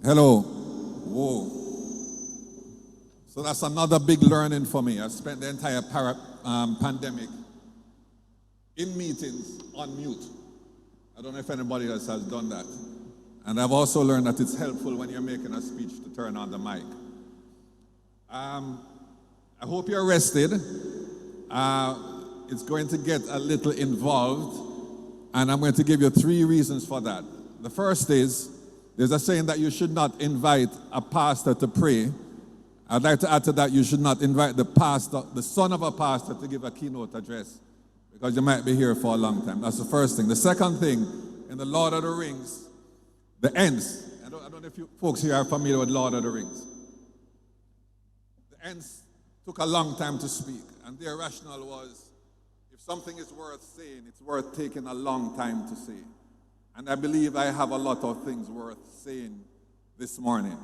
Hello. Whoa. So that's another big learning for me. I spent the entire pandemic in meetings on mute. I don't know if anybody else has done that. And I've also learned that it's helpful when you're making a speech to turn on the mic. I hope you're rested. It's going to get a little involved, and I'm going to give you 3 reasons for that. The first is, there's a saying that you should not invite a pastor to pray. I'd like to add to that, you should not invite the son of a pastor to give a keynote address, because you might be here for a long time. That's the first thing. The second thing, in the Lord of the Rings, the Ents. I don't know if you folks here are familiar with Lord of the Rings. The Ents took a long time to speak, and their rationale was, if something is worth saying, it's worth taking a long time to say. And I believe I have a lot of things worth saying this morning.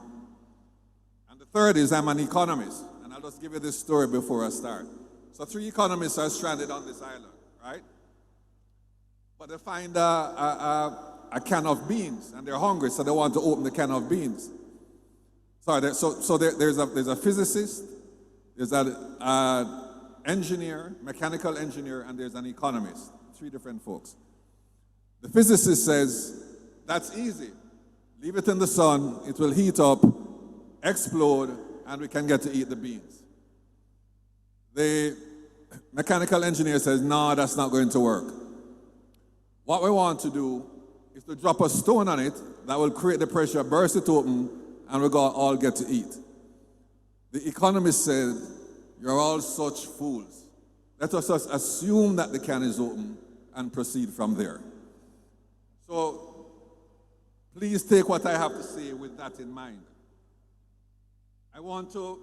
And the third is, I'm an economist, and I'll just give you this story before I start. So 3 economists are stranded on this island, right? But they find a can of beans, and they're hungry, so they want to open the can of beans. There's a physicist, there's an engineer, mechanical engineer, and there's an economist. 3 different folks. The physicist says, that's easy. Leave it in the sun, it will heat up, explode, and we can get to eat the beans. The mechanical engineer says, no, that's not going to work. What we want to do is to drop a stone on it that will create the pressure, burst it open, and we'll all get to eat. The economist said, you're all such fools. Let us just assume that the can is open and proceed from there. So, please take what I have to say with that in mind. I want to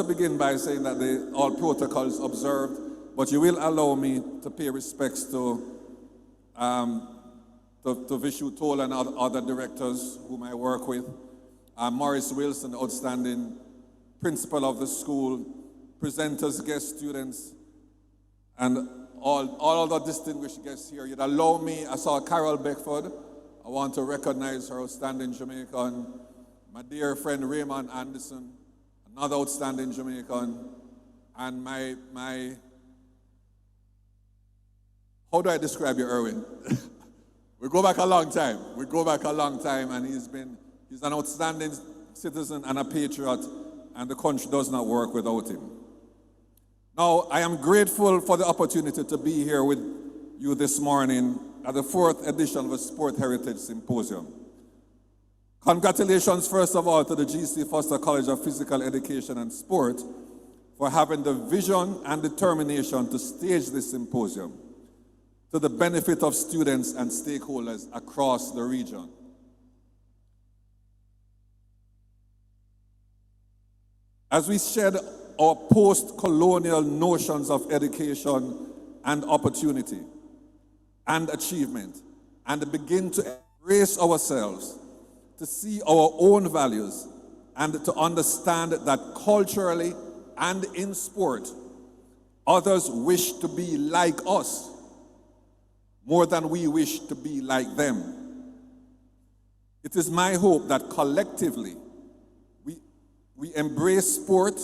begin by saying that all protocols observed, but you will allow me to pay respects to Vishu Toll and other directors whom I work with. Morris Wilson, outstanding principal of the school, presenters, guest students, and all other distinguished guests here. You'd allow me, I saw Carol Beckford. I want to recognize her outstanding Jamaican. My dear friend Raymond Anderson, another outstanding Jamaican. And my how do I describe you, Erwin? We go back a long time. And he's an outstanding citizen and a patriot, and the country does not work without him. Now, I am grateful for the opportunity to be here with you this morning at the 4th edition of the Sport Heritage Symposium. Congratulations, first of all, to the G.C. Foster College of Physical Education and Sport for having the vision and determination to stage this symposium to the benefit of students and stakeholders across the region. As we shed our post-colonial notions of education and opportunity and achievement, and begin to embrace ourselves, to see our own values, and to understand that culturally and in sport, others wish to be like us more than we wish to be like them. It is my hope that collectively we embrace sport.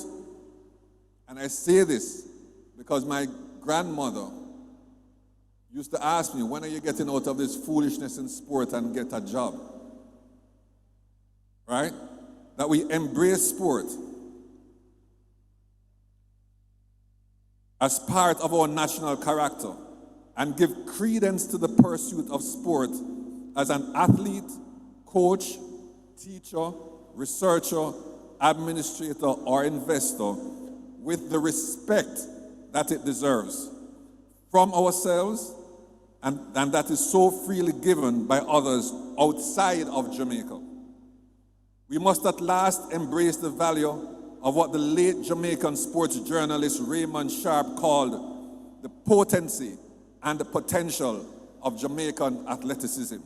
And I say this because my grandmother used to ask me, when are you getting out of this foolishness in sport and get a job? Right? That we embrace sport as part of our national character and give credence to the pursuit of sport as an athlete, coach, teacher, researcher, administrator, or investor, with the respect that it deserves from ourselves and that is so freely given by others outside of Jamaica. We must at last embrace the value of what the late Jamaican sports journalist Raymond Sharp called the potency and the potential of Jamaican athleticism.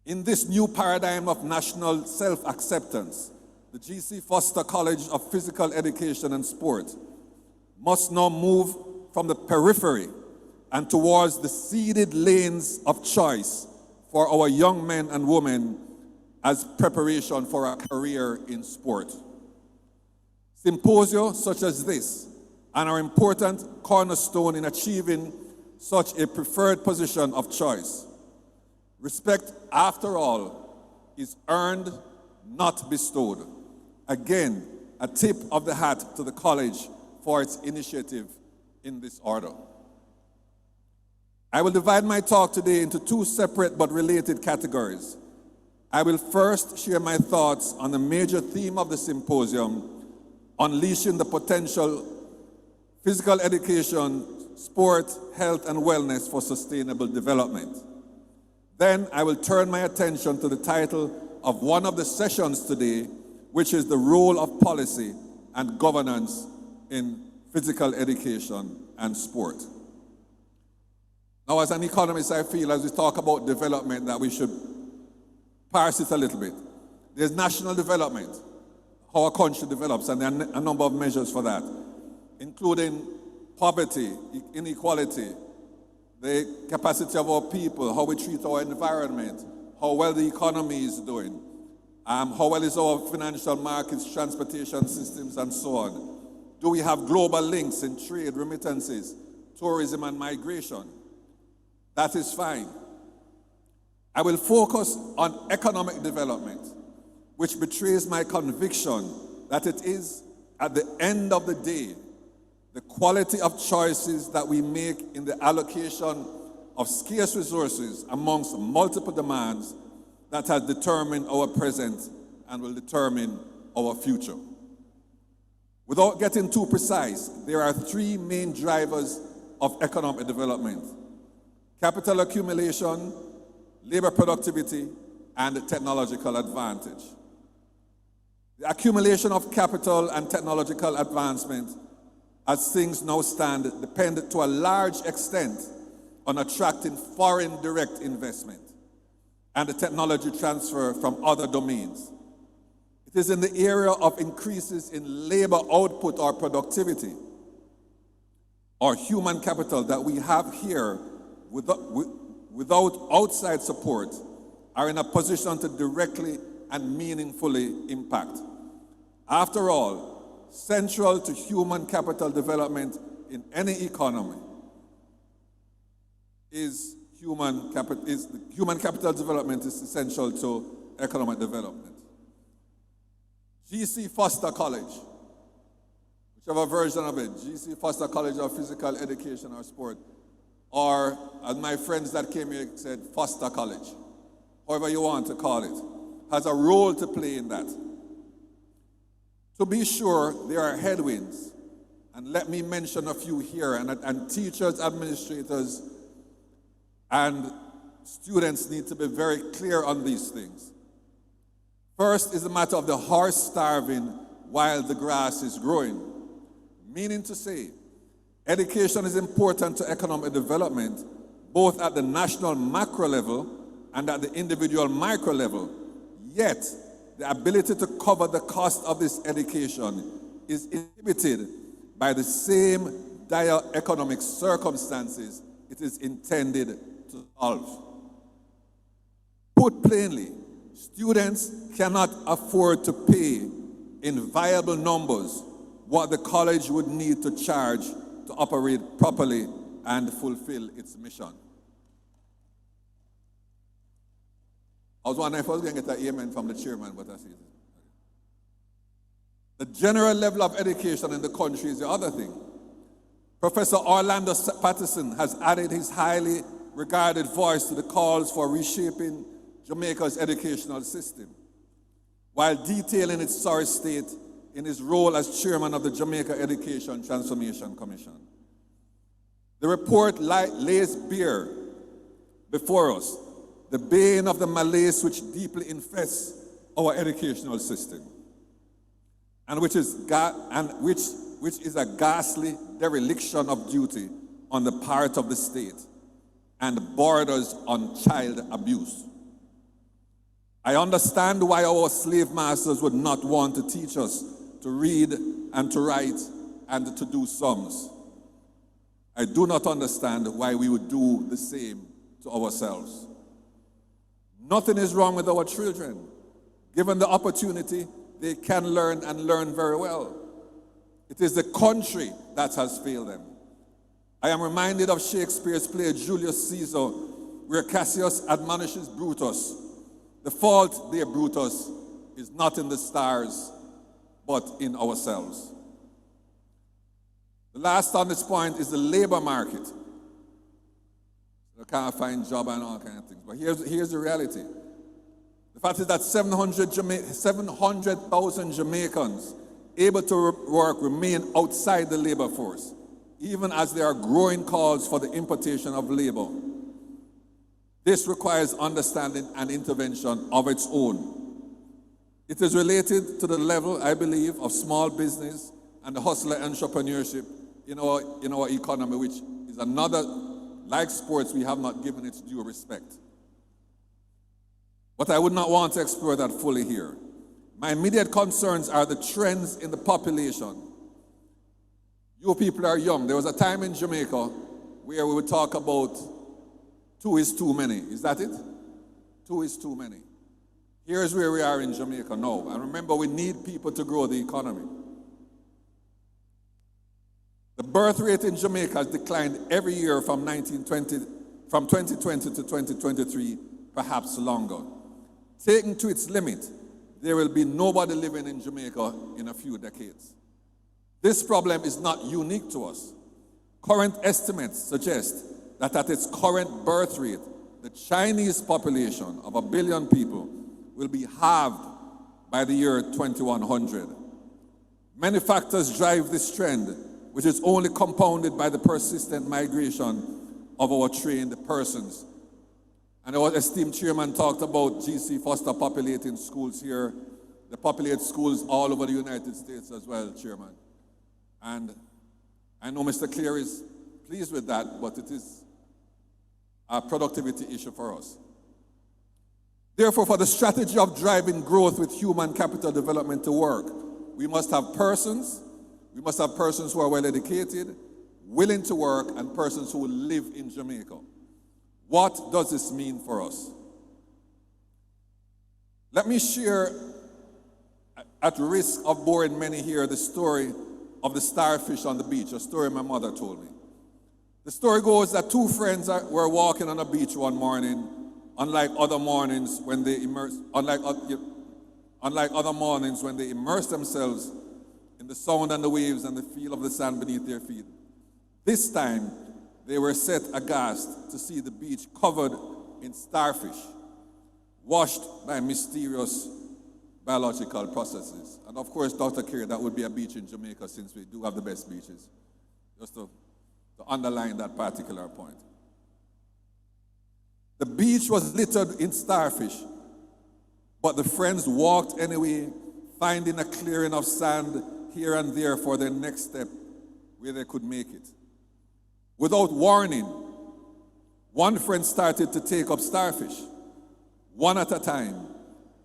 In this new paradigm of national self-acceptance, the G.C. Foster College of Physical Education and Sport must now move from the periphery and towards the seeded lanes of choice for our young men and women as preparation for a career in sport. Symposia such as this are an important cornerstone in achieving such a preferred position of choice. Respect, after all, is earned, not bestowed. Again, a tip of the hat to the college for its initiative in this order. I will divide my talk today into two separate but related categories. I will first share my thoughts on the major theme of the symposium, unleashing the potential physical education, sport, health, and wellness for sustainable development. Then I will turn my attention to the title of one of the sessions today, which is the role of policy and governance in physical education and sport. Now, as an economist, I feel as we talk about development that we should parse it a little bit. There's national development, how a country develops, and there are a number of measures for that, including poverty, inequality, the capacity of our people, how we treat our environment, how well the economy is doing, how well is our financial markets, transportation systems, and so on. Do we have global links in trade, remittances, tourism, and migration? That is fine. I will focus on economic development, which betrays my conviction that it is, at the end of the day, the quality of choices that we make in the allocation of scarce resources amongst multiple demands that has determined our present and will determine our future. Without getting too precise, there are three main drivers of economic development: capital accumulation, labor productivity, and technological advantage. The accumulation of capital and technological advancement, as things now stand, depend to a large extent on attracting foreign direct investment and the technology transfer from other domains. It is in the area of increases in labor output or productivity or human capital that we have here without outside support are in a position to directly and meaningfully impact. After all, central to human capital development in any economy is human capital development is essential to economic development. G.C. Foster College, whichever version of it, G.C. Foster College of Physical Education or Sport, or as my friends that came here said, Foster College, however you want to call it, has a role to play in that. To be sure, there are headwinds, and let me mention a few here, and teachers, administrators, and students need to be very clear on these things. First is the matter of the horse starving while the grass is growing, meaning to say, education is important to economic development, both at the national macro level and at the individual micro level. Yet, the ability to cover the cost of this education is inhibited by the same dire economic circumstances it is intended to solve. Put plainly, students cannot afford to pay in viable numbers what the college would need to charge to operate properly and fulfill its mission. I was wondering if I was going to get an amen from the chairman, but I see it. The general level of education in the country is the other thing. Professor Orlando Patterson has added his highly regarded voice to the calls for reshaping Jamaica's educational system, while detailing its sorry state in his role as chairman of the Jamaica Education Transformation Commission. The report lays bare before us the bane of the malaise which deeply infests our educational system, and which is a ghastly dereliction of duty on the part of the state and borders on child abuse. I understand why our slave masters would not want to teach us to read and to write and to do sums. I do not understand why we would do the same to ourselves. Nothing is wrong with our children. Given the opportunity, they can learn and learn very well. It is the country that has failed them. I am reminded of Shakespeare's play Julius Caesar, where Cassius admonishes Brutus. The fault, dear Brutus, is not in the stars, but in ourselves. The last on this point is the labor market. You can't find job and all kinds of things. But here's the reality. The fact is that 700,000 Jamaicans able to work remain outside the labor force, even as there are growing calls for the importation of labor. This requires understanding and intervention of its own. It is related to the level, I believe, of small business and the hustler entrepreneurship in our economy, which is another, like sports, we have not given its due respect. But I would not want to explore that fully here. My immediate concerns are the trends in the population. You people are young. There was a time in Jamaica where we would talk about 2 is too many. Is that it? 2 is too many. Here's where we are in Jamaica now. And remember, we need people to grow the economy. The birth rate in Jamaica has declined every year from 2020 to 2023, perhaps longer. Taken to its limit, there will be nobody living in Jamaica in a few decades. This problem is not unique to us. Current estimates suggest that at its current birth rate, the Chinese population of 1 billion people will be halved by the year 2100. Many factors drive this trend, which is only compounded by the persistent migration of our trained persons. And our esteemed chairman talked about G.C. Foster populating schools here. They populate schools all over the United States as well, chairman. And I know Mr. Clear is pleased with that, but it is a productivity issue for us. Therefore, for the strategy of driving growth with human capital development to work, we must have persons who are well educated, willing to work, and persons who live in Jamaica. What does this mean for us? Let me share, at risk of boring many here, the story of the starfish on the beach, a story my mother told me. The story goes that 2 friends were walking on a beach one morning, unlike other mornings when they immerse themselves in the sound and the waves and the feel of the sand beneath their feet. This time, they were set aghast to see the beach covered in starfish, washed by mysterious biological processes. And of course, Dr. Kerry, that would be a beach in Jamaica, since we do have the best beaches. Just to underline that particular point. The beach was littered in starfish, but the friends walked anyway, finding a clearing of sand here and there for their next step where they could make it. Without warning, one friend started to take up starfish, one at a time,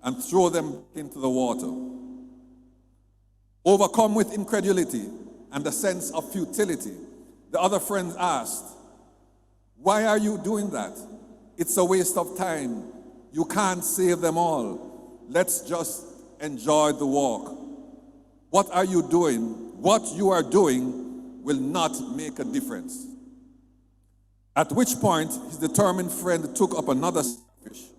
and throw them into the water. Overcome with incredulity and a sense of futility, the other friend asked, "Why are you doing that? It's a waste of time. You can't save them all. Let's just enjoy the walk. What are you doing? What you are doing will not make a difference." At which point, his determined friend took up another starfish,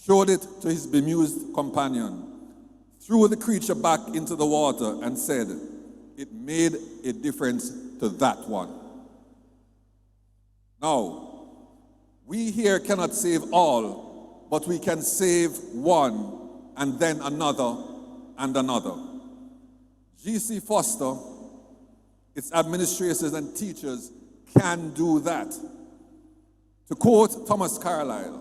showed it to his bemused companion, threw the creature back into the water, and said, "It made a difference to that one." Now, we here cannot save all, but we can save one, and then another, and another. G.C. Foster, its administrators and teachers can do that. To quote Thomas Carlyle,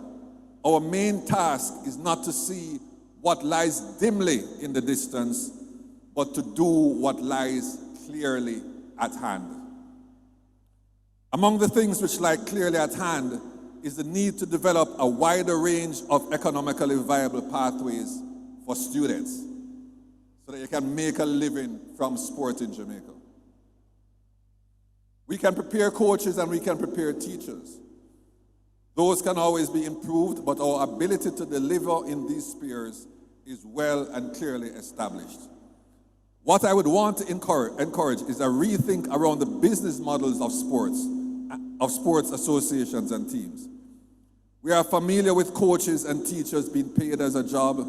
our main task is not to see what lies dimly in the distance, but to do what lies clearly at hand. Among the things which lie clearly at hand is the need to develop a wider range of economically viable pathways for students so that you can make a living from sport in Jamaica. We can prepare coaches and we can prepare teachers. Those can always be improved, but our ability to deliver in these spheres is well and clearly established. What I would want to encourage is a rethink around the business models of sports associations and teams. We are familiar with coaches and teachers being paid as a job,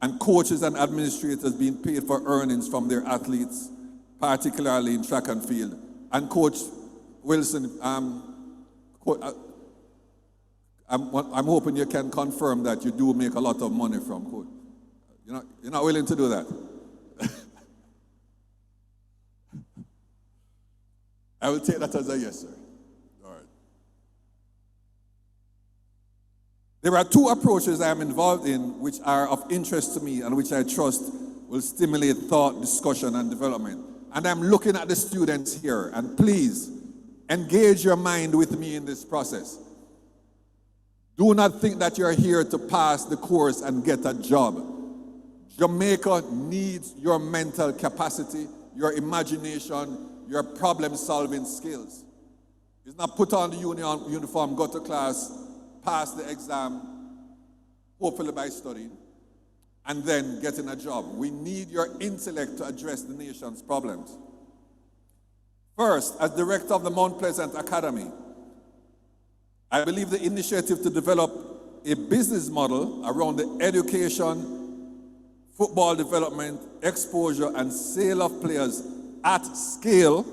and coaches and administrators being paid for earnings from their athletes, particularly in track and field. And Coach Wilson, I'm hoping you can confirm that you do make a lot of money from coach. You're not willing to do that? I will take that as a yes, sir. All right. There are two approaches I am involved in which are of interest to me and which I trust will stimulate thought, discussion, and development. And I'm looking at the students here, and please engage your mind with me in this process. Do not think that you're here to pass the course and get a job. Jamaica needs your mental capacity, your imagination, your problem-solving skills. It's not put on the uniform, go to class, pass the exam, hopefully by studying, and then getting a job. We need your intellect to address the nation's problems. First, as director of the Mount Pleasant Academy, I believe the initiative to develop a business model around the education, football development, exposure, and sale of players at scale,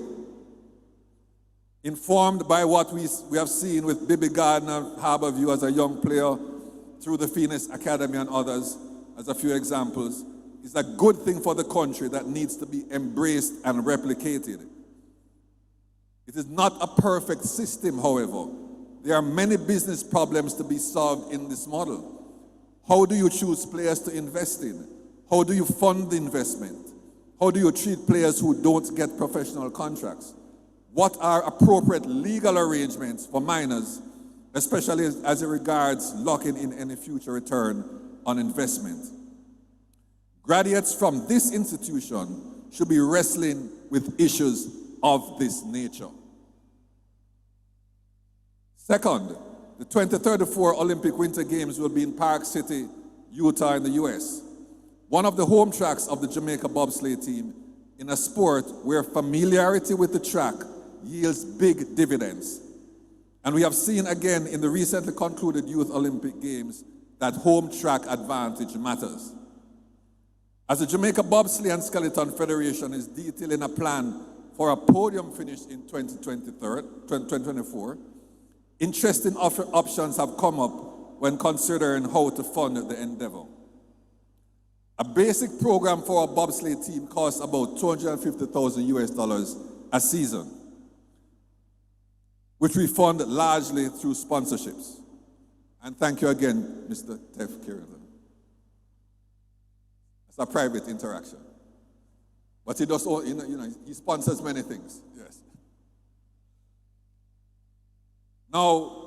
informed by what we have seen with Bibi Gardner, Harborview as a young player, through the Phoenix Academy and others, as a few examples, is a good thing for the country that needs to be embraced and replicated. It is not a perfect system, however. There are many business problems to be solved in this model. How do you choose players to invest in? How do you fund the investment? How do you treat players who don't get professional contracts? What are appropriate legal arrangements for minors, especially as it regards locking in any future return on investment? Graduates from this institution should be wrestling with issues of this nature. Second, the 2034 Olympic Winter Games will be in Park City, Utah in the US. One of the home tracks of the Jamaica bobsleigh team in a sport where familiarity with the track yields big dividends. And we have seen again in the recently concluded Youth Olympic Games that home track advantage matters. As the Jamaica Bobsleigh and Skeleton Federation is detailing a plan for a podium finish in 2024, interesting options have come up when considering how to fund the endeavor. A basic program for a bobsleigh team costs about $250,000 a season, which we fund largely through sponsorships. And thank you again, Mr. Teff Carrington. It's a private interaction. But he does, he sponsors many things, yes. Now,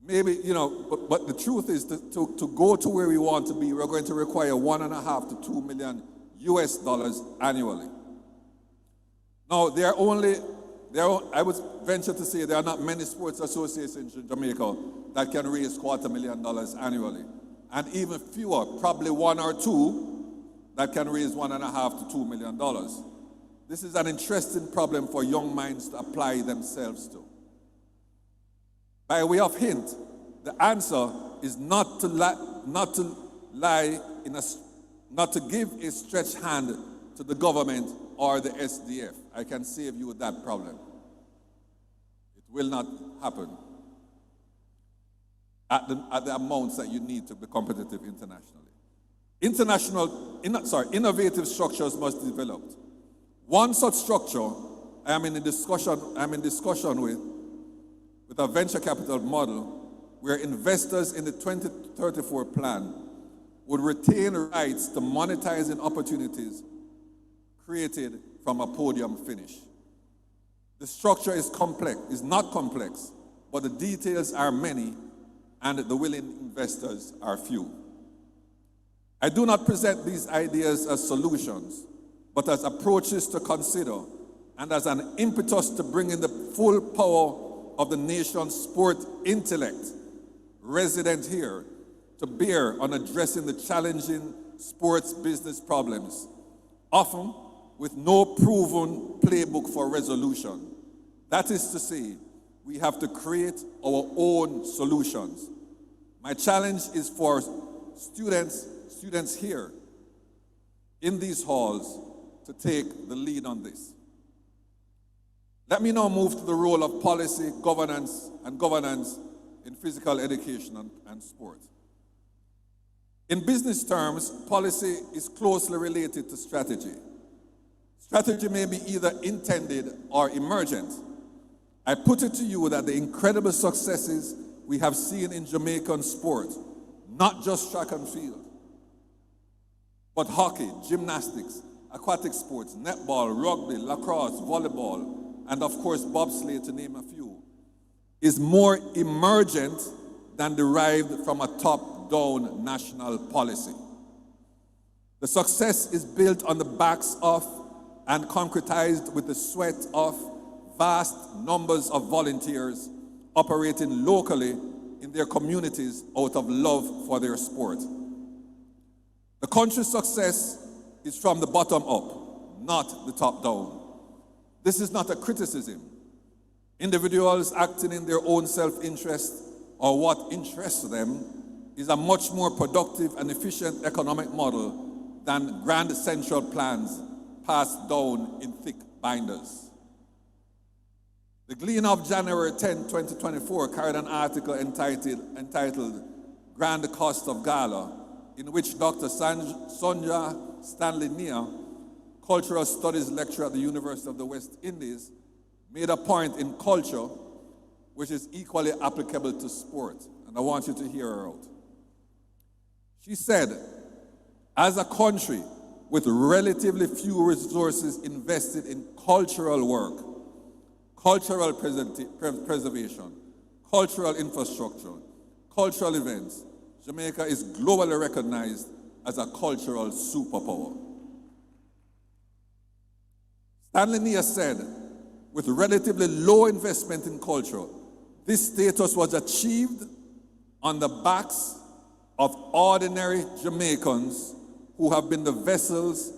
maybe, but the truth is to go to where we want to be, we're going to require $1.5 to $2 million annually. Now, I would venture to say there are not many sports associations in Jamaica that can raise $250,000 annually. And even fewer, probably one or two, that can raise $1.5 to $2 million. This is an interesting problem for young minds to apply themselves to. By way of hint, the answer is not to give a stretched hand to the government or the SDF. I can save you that problem. It will not happen at the amounts that you need to be competitive internationally. Innovative structures must be developed. One such structure I'm in discussion with a venture capital model where investors in the 2034 plan would retain rights to monetizing opportunities created from a podium finish. The structure is not complex, but the details are many and the willing investors are few. I do not present these ideas as solutions, but as approaches to consider and as an impetus to bring in the full power of the nation's sport intellect resident here to bear on addressing the challenging sports business problems, often with no proven playbook for resolution. That is to say, we have to create our own solutions. My challenge is for students here in these halls to take the lead on this. Let me now move to the role of policy, governance in physical education and sport. In business terms, policy is closely related to strategy. Strategy may be either intended or emergent. I put it to you that the incredible successes we have seen in Jamaican sport, not just track and field, but hockey, gymnastics, aquatic sports, netball, rugby, lacrosse, volleyball, and of course bobsleigh, to name a few, is more emergent than derived from a top-down national policy. The success is built on the backs of and concretized with the sweat of vast numbers of volunteers operating locally in their communities out of love for their sport. The country's success is from the bottom up, not the top down. This is not a criticism. Individuals acting in their own self-interest or what interests them is a much more productive and efficient economic model than grand central plans passed down in thick binders. The Gleaner of January 10, 2024 carried an article entitled Grand Cost of Gala, in which Dr. Sonja Stanley Nia, Cultural Studies lecturer at the University of the West Indies, made a point in culture which is equally applicable to sport, and I want you to hear her out. She said, as a country with relatively few resources invested in cultural work, cultural preservation, cultural infrastructure, cultural events, Jamaica is globally recognized as a cultural superpower. Stanley Nia said, with relatively low investment in culture, this status was achieved on the backs of ordinary Jamaicans who have been the vessels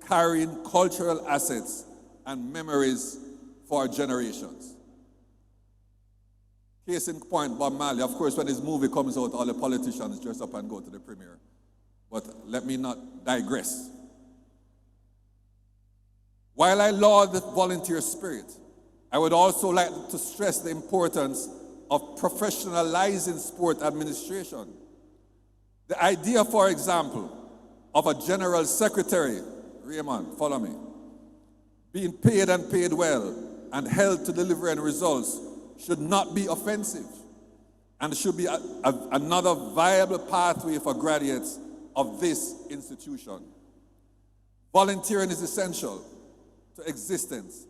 carrying cultural assets and memories for generations. Case in point, Bob Marley. Of course, when his movie comes out, all the politicians dress up and go to the premiere. But let me not digress. While I laud the volunteer spirit, I would also like to stress the importance of professionalizing sport administration. The idea, for example, of a general secretary, Raymond, follow me, being paid and paid well and held to delivering results should not be offensive and should be another viable pathway for graduates of this institution. Volunteering is essential to existence,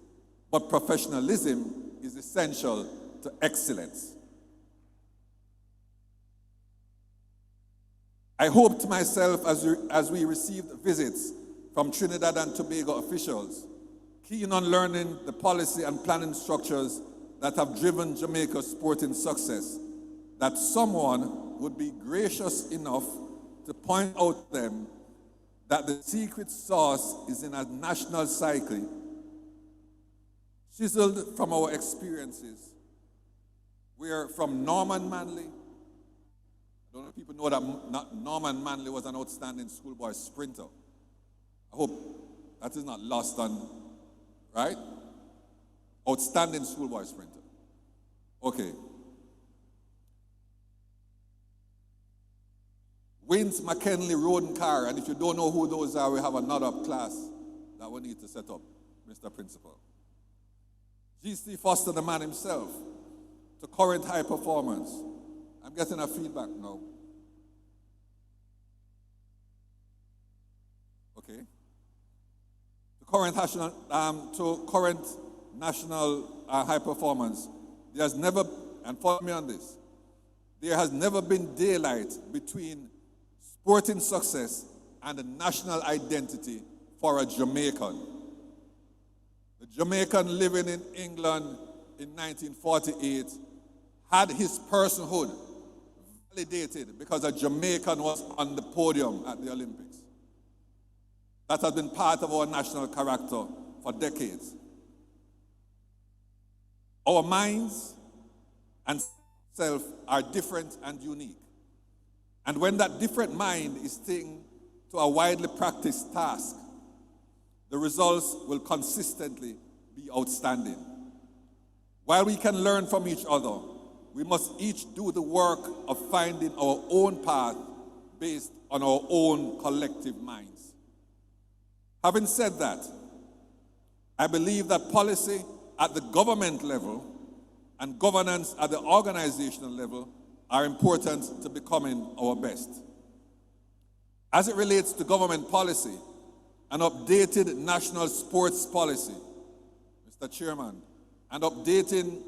but professionalism is essential to excellence. I hope to myself as we received visits from Trinidad and Tobago officials, keen on learning the policy and planning structures that have driven Jamaica's sporting success, that someone would be gracious enough to point out to them that the secret sauce is in a national psyche, chiseled from our experiences, where from Norman Manley, I don't know if people know that Norman Manley was an outstanding schoolboy sprinter. I hope that is not lost on, right? Outstanding schoolboy sprinter. Okay. Wins McKinley Roden Carr, and if you don't know who those are, we have another class that we need to set up, Mr. Principal. G.C. Foster, the man himself, to current high performance. I'm getting a feedback now. Okay. To current national high performance, there has never, and follow me on this, there has never been daylight between sporting success and the national identity for a Jamaican. The the Jamaican living in England in 1948 had his personhood validated because a Jamaican was on the podium at the Olympics. That has been part of our national character for decades. Our minds and self are different and unique. And when that different mind is taken to a widely practiced task, the results will consistently be outstanding. While we can learn from each other, we must each do the work of finding our own path based on our own collective minds. Having said that, I believe that policy at the government level and governance at the organizational level are important to becoming our best. As it relates to government policy, an updated national sports policy, Mr. Chairman, and updating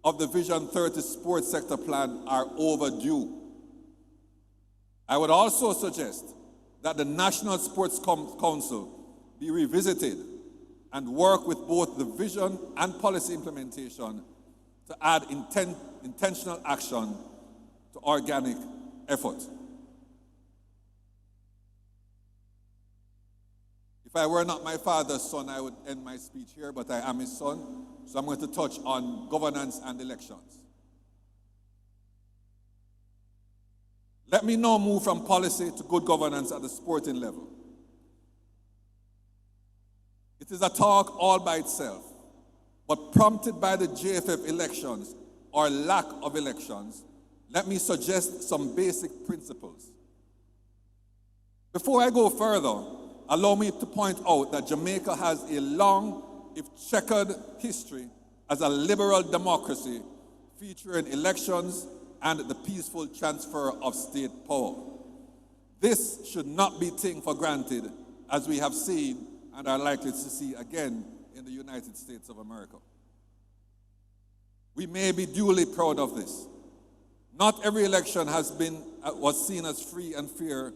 of the Vision 30 sports sector plan are overdue. I would also suggest that the National Sports Council be revisited and work with both the vision and policy implementation to add intentional action to organic effort. If I were not my father's son, I would end my speech here, but I am his son, so I'm going to touch on governance and elections. Let me now move from policy to good governance at the sporting level. It is a talk all by itself, but prompted by the JFF elections or lack of elections, let me suggest some basic principles. Before I go further, allow me to point out that Jamaica has a long, if checkered, history as a liberal democracy featuring elections and the peaceful transfer of state power. This should not be taken for granted, as we have seen and are likely to see again in the United States of America. We may be duly proud of this. Not every election was seen as free and fair,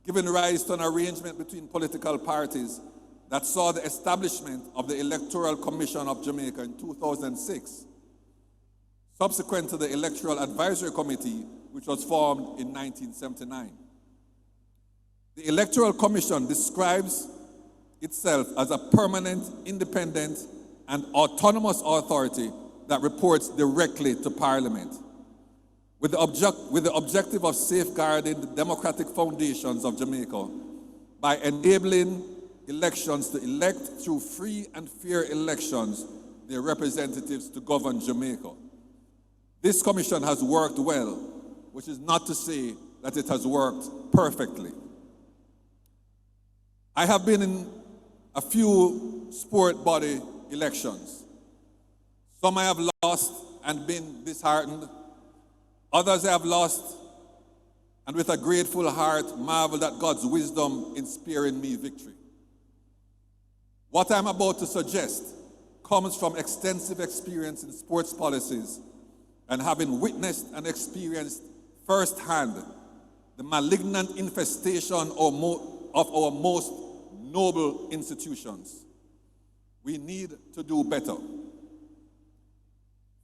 giving rise to an arrangement between political parties that saw the establishment of the Electoral Commission of Jamaica in 2006, subsequent to the Electoral Advisory Committee, which was formed in 1979. The Electoral Commission describes itself as a permanent, independent, and autonomous authority that reports directly to Parliament, with the objective of safeguarding the democratic foundations of Jamaica by enabling elections to elect through free and fair elections their representatives to govern Jamaica. This commission has worked well, which is not to say that it has worked perfectly. I have been in a few sport body elections. Some I have lost and been disheartened. Others I have lost and with a grateful heart marveled at God's wisdom in sparing me victory. What I'm about to suggest comes from extensive experience in sports policies and having witnessed and experienced firsthand the malignant infestation of our most noble institutions. We need to do better.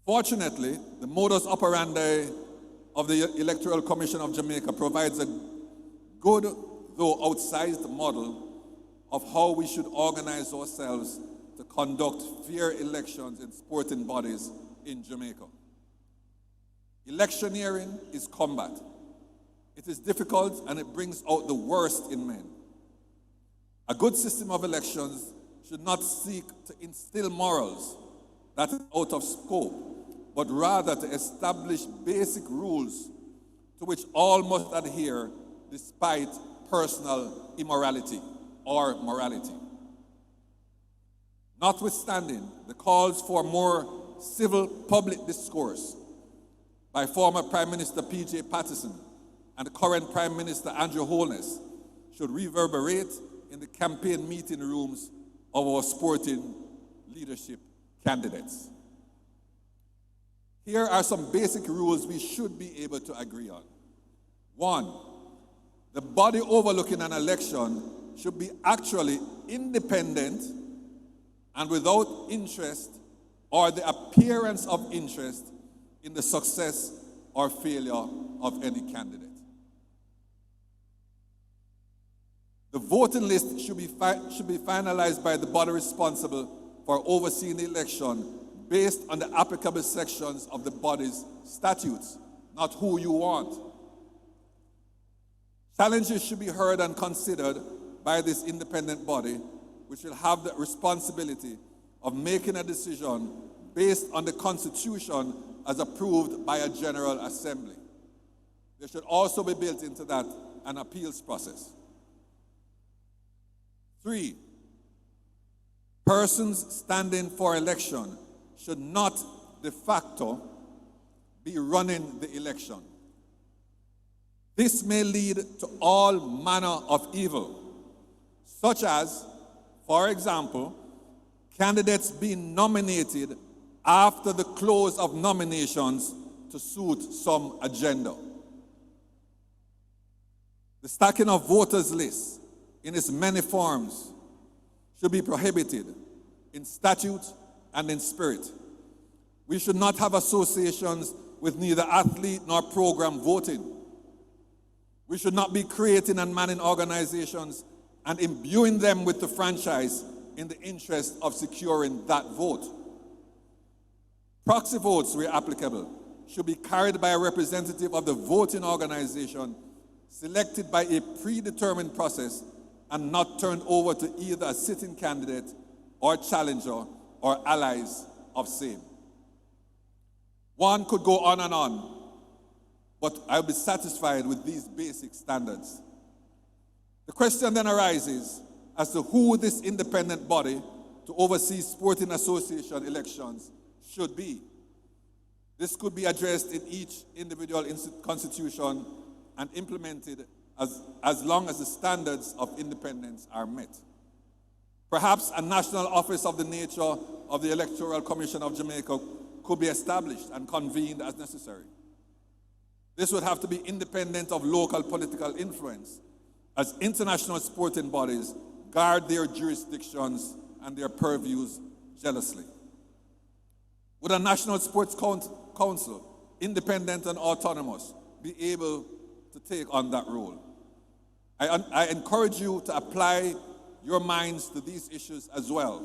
Fortunately, the modus operandi of the Electoral Commission of Jamaica provides a good, though outsized model of how we should organize ourselves to conduct fair elections in sporting bodies in Jamaica. Electioneering is combat. It is difficult and it brings out the worst in men. A good system of elections should not seek to instill morals that is out of scope, but rather to establish basic rules to which all must adhere despite personal immorality or morality. Notwithstanding the calls for more civil public discourse by former Prime Minister P.J. Patterson and current Prime Minister Andrew Holness should reverberate in the campaign meeting rooms of our sporting leadership candidates. Here are some basic rules we should be able to agree on. 1, the body overlooking an election should be actually independent and without interest or the appearance of interest in the success or failure of any candidate. The voting list should be finalized by the body responsible for overseeing the election based on the applicable sections of the body's statutes, not who you want. Challenges should be heard and considered by this independent body, which will have the responsibility of making a decision based on the Constitution as approved by a General Assembly. There should also be built into that an appeals process. 3, persons standing for election should not de facto be running the election. This may lead to all manner of evil, such as, for example, candidates being nominated after the close of nominations to suit some agenda. The stacking of voters' lists in its many forms should be prohibited in statute and in spirit. We should not have associations with neither athlete nor program voting. We should not be creating and manning organizations and imbuing them with the franchise in the interest of securing that vote. Proxy votes, where applicable, should be carried by a representative of the voting organization selected by a predetermined process and not turned over to either a sitting candidate or challenger or allies of same. One could go on, but I'll be satisfied with these basic standards. The question then arises as to who this independent body to oversee sporting association elections should be. This could be addressed in each individual constitution and implemented as long as the standards of independence are met. Perhaps a national office of the nature of the Electoral Commission of Jamaica could be established and convened as necessary. This would have to be independent of local political influence, as international sporting bodies guard their jurisdictions and their purviews jealously. Would a national sports council, independent and autonomous, be able to take on that role? I encourage you to apply your minds to these issues as well.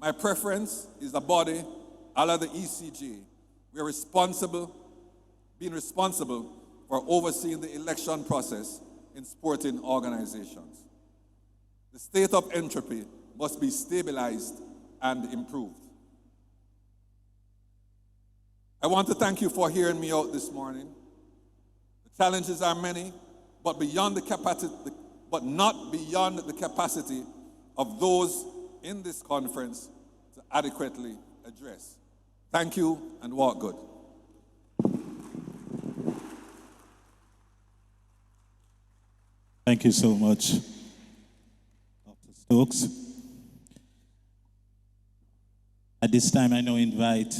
My preference is a body, a la the ECJ, we're being responsible for overseeing the election process in sporting organizations. The state of entropy must be stabilized and improved. I want to thank you for hearing me out this morning. The challenges are many, but not beyond the capacity of those in this conference to adequately address. Thank you and walk good. Thank you so much, Dr. Stokes. At this time, I now invite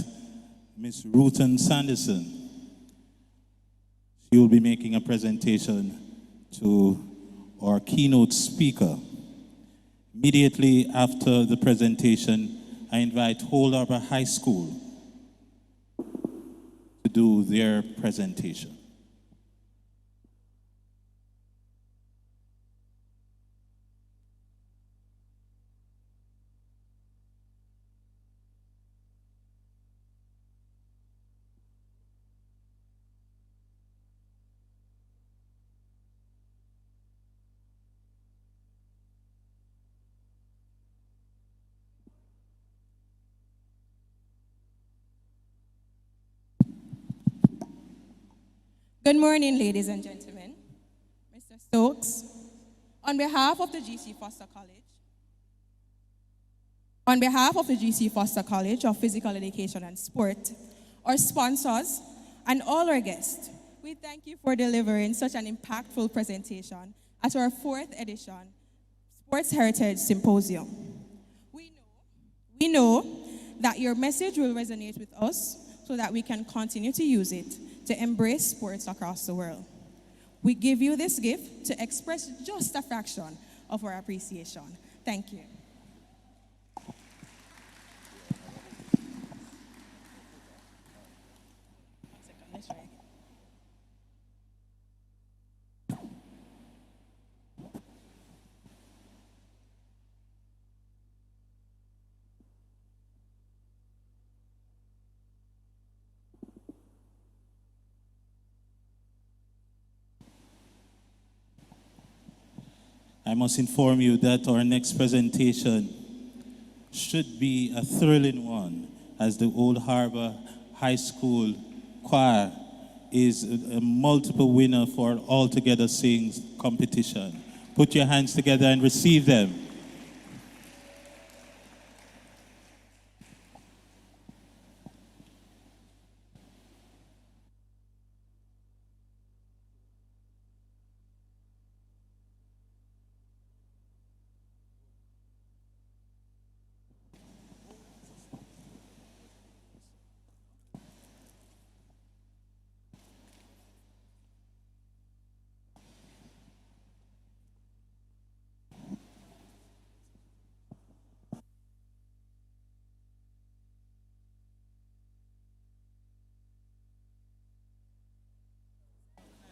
Ms. Rutan Sanderson. She will be making a presentation to our keynote speaker. Immediately after the presentation, I invite Old Harbor High School to do their presentation. Good morning, ladies and gentlemen. Mr. Stokes, on behalf of the GC Foster College of Physical Education and Sport, our sponsors, and all our guests, we thank you for delivering such an impactful presentation at our 4th edition Sports Heritage Symposium. We know that your message will resonate with us so that we can continue to use it to embrace sports across the world. We give you this gift to express just a fraction of our appreciation. Thank you. I must inform you that our next presentation should be a thrilling one, as the Old Harbor High School Choir is a multiple winner for All Together Sings competition. Put your hands together and receive them.